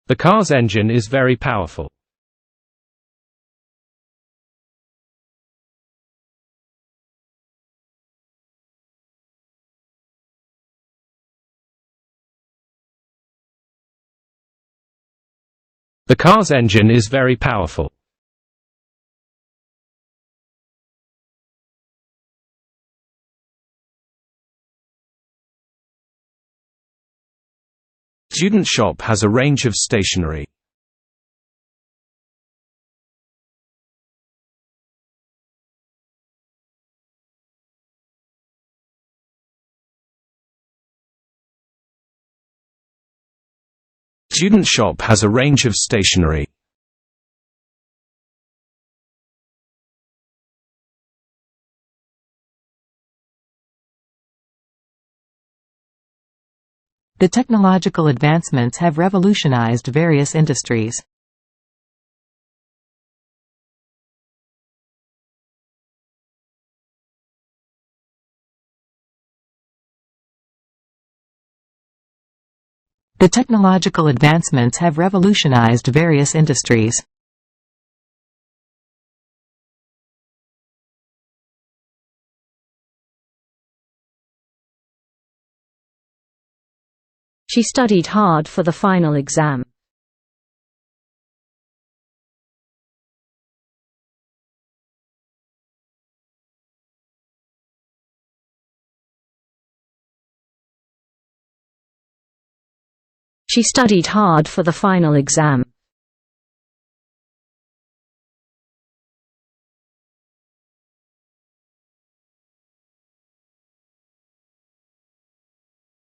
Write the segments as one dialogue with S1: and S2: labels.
S1: The car's engine is very powerful. The car's engine is very powerful. Student shop has a range of stationery. Student shop has a range of stationery.
S2: The technological advancements have revolutionized various industries. The technological advancements have revolutionized various industries.
S3: She studied hard for the final exam. She studied hard for the final exam.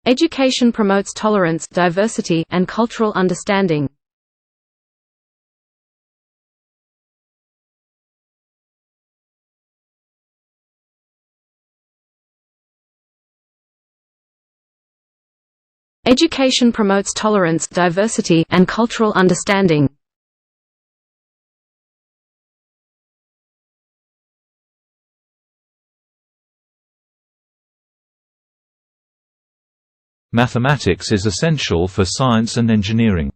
S3: Education promotes tolerance, diversity, and cultural understanding. Education promotes tolerance, diversity, and cultural understanding.
S4: Mathematics is essential for science and engineering.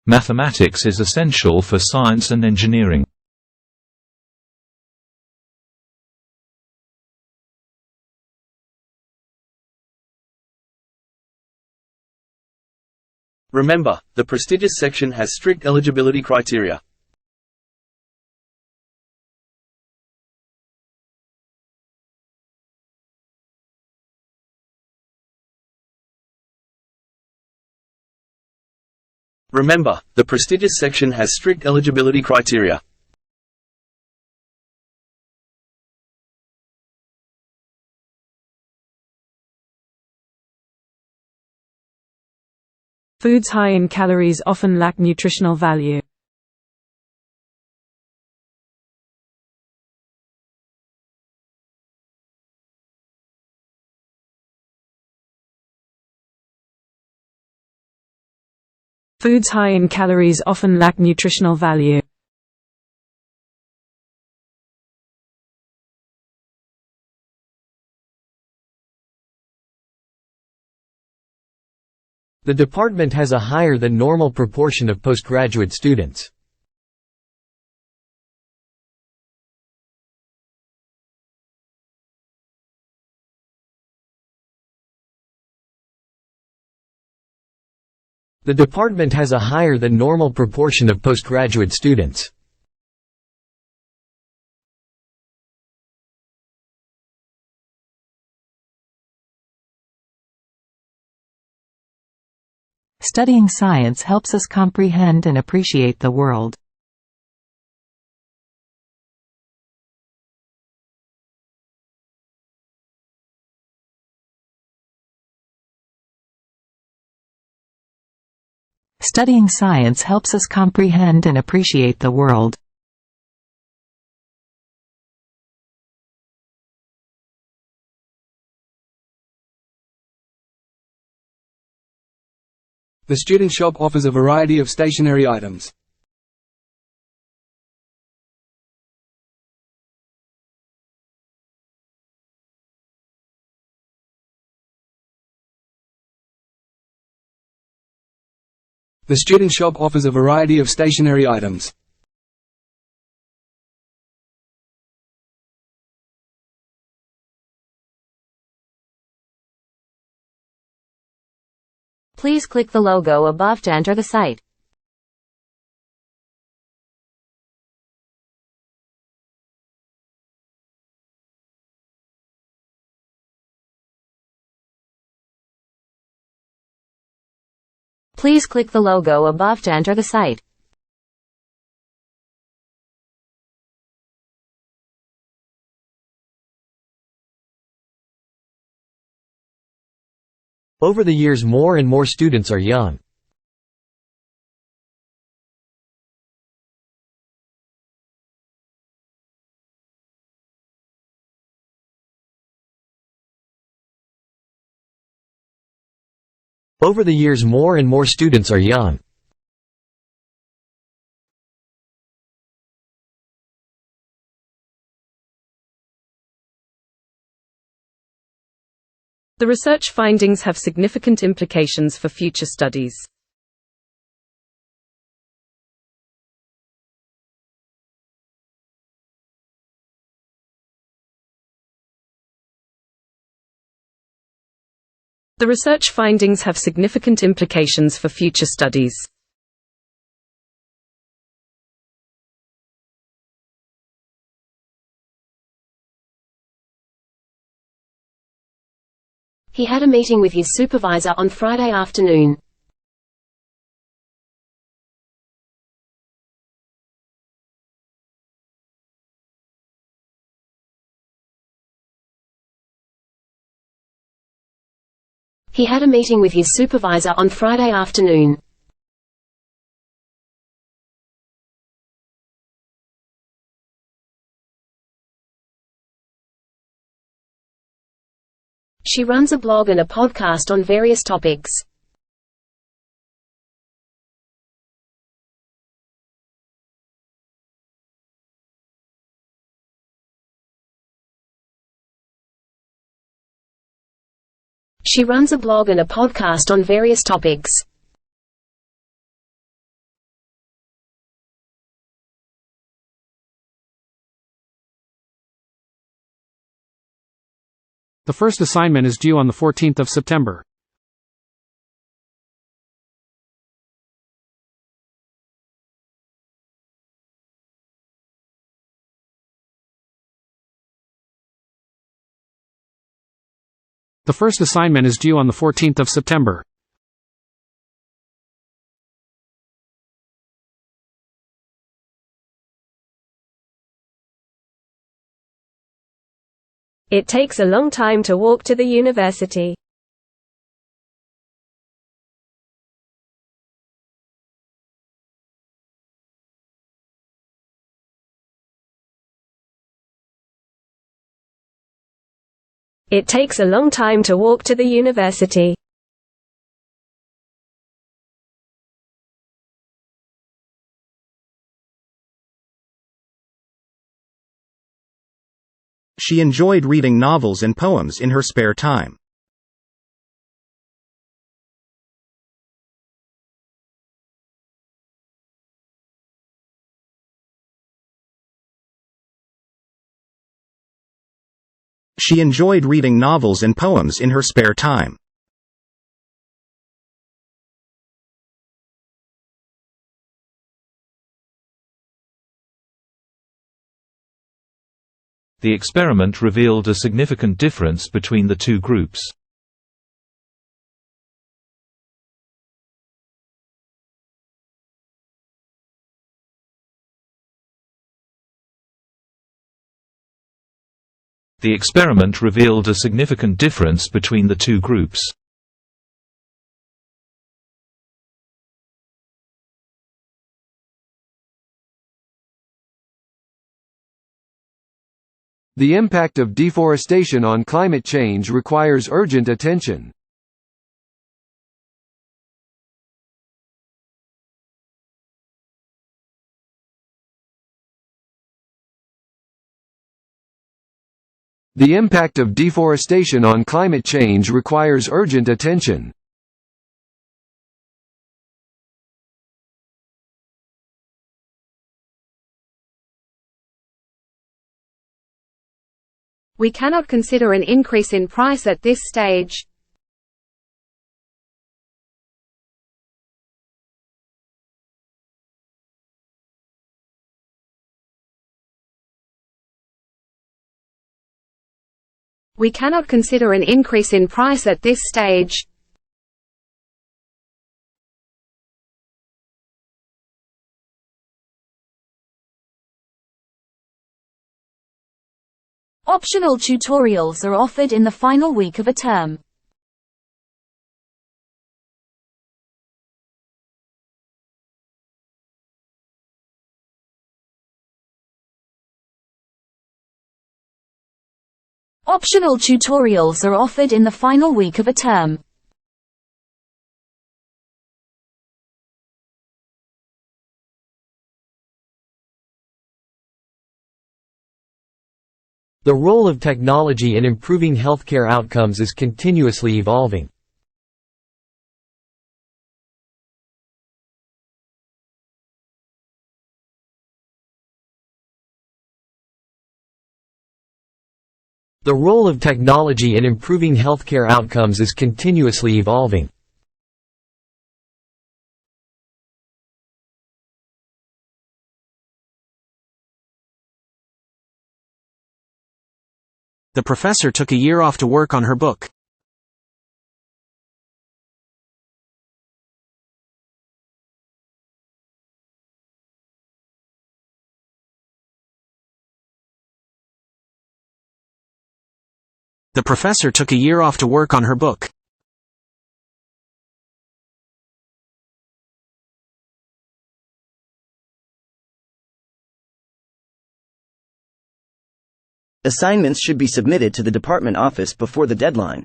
S4: Mathematics is essential for science and engineering.
S5: Remember, the prestigious section has strict eligibility criteria. Remember, the prestigious section has strict eligibility criteria.
S6: Foods high in calories often lack nutritional value. Foods high in calories often lack nutritional value.
S7: The department has a higher than normal proportion of postgraduate students. The department has a higher than normal proportion of postgraduate students.
S2: Studying science helps us comprehend and appreciate the world. Studying science helps us comprehend and appreciate the world.
S8: The student shop offers a variety of stationery items. The student shop offers a variety of stationery items.
S3: Please click the logo above to enter the site. Please click the logo above to enter the site.
S7: Over the years, more and more students are young. Over the years, more and more students are young.
S6: The research findings have significant implications for future studies. The research findings have significant implications for future studies.
S3: He had a meeting with his supervisor on Friday afternoon. He had a meeting with his supervisor on Friday afternoon. She runs a blog and a podcast on various topics. She runs a blog and a podcast on various topics.
S9: The first assignment is due on the 14th of September. The first assignment is due on the 14th of September.
S6: It takes a long time to walk to the university. It takes a long time to walk to the university.
S10: She enjoyed reading novels and poems in her spare time. She enjoyed reading novels and poems in her spare time.
S4: The experiment revealed a significant difference between the two groups. The experiment revealed a significant difference between the two groups.
S11: The impact of deforestation on climate change requires urgent attention. The impact of deforestation on climate change requires urgent attention.
S3: We cannot consider an increase in price at this stage. We cannot consider an increase in price at this stage.
S12: Optional tutorials are offered in the final week of a term. Optional tutorials are offered in the final week of a term.
S7: The role of technology in improving healthcare outcomes is continuously evolving. The role of technology in improving healthcare outcomes is continuously evolving.
S1: The professor took a year off to work on her book. The professor took a year off to work on her book.
S13: Assignments should be submitted to the department office before the deadline.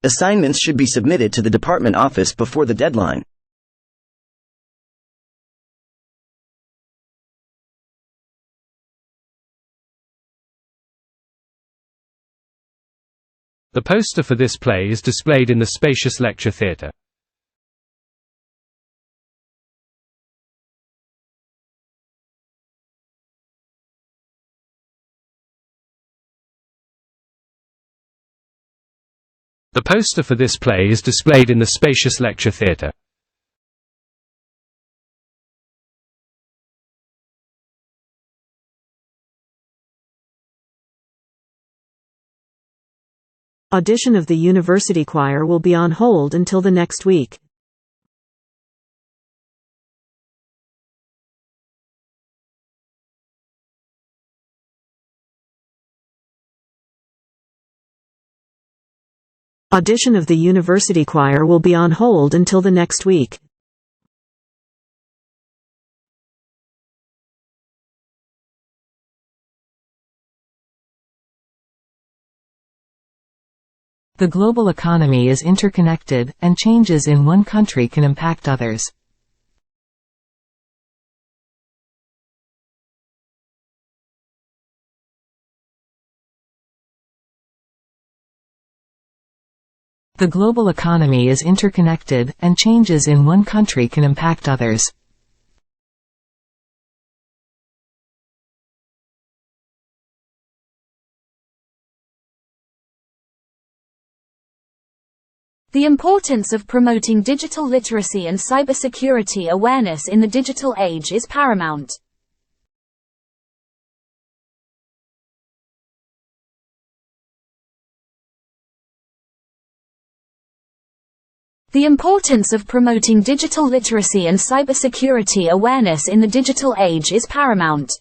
S13: Assignments should be submitted to the department office before the deadline.
S1: The poster for this play is displayed in the spacious lecture theatre. The poster for this play is displayed in the spacious lecture theatre.
S6: Audition of the university choir will be on hold until the next week. Audition of the university choir will be on hold until the next week.
S2: The global economy is interconnected, and changes in one country can impact others. The global economy is interconnected, and changes in one country can impact others.
S12: The importance of promoting digital literacy and cybersecurity awareness in the digital age is paramount. The importance of promoting digital literacy and cybersecurity awareness in the digital age is paramount.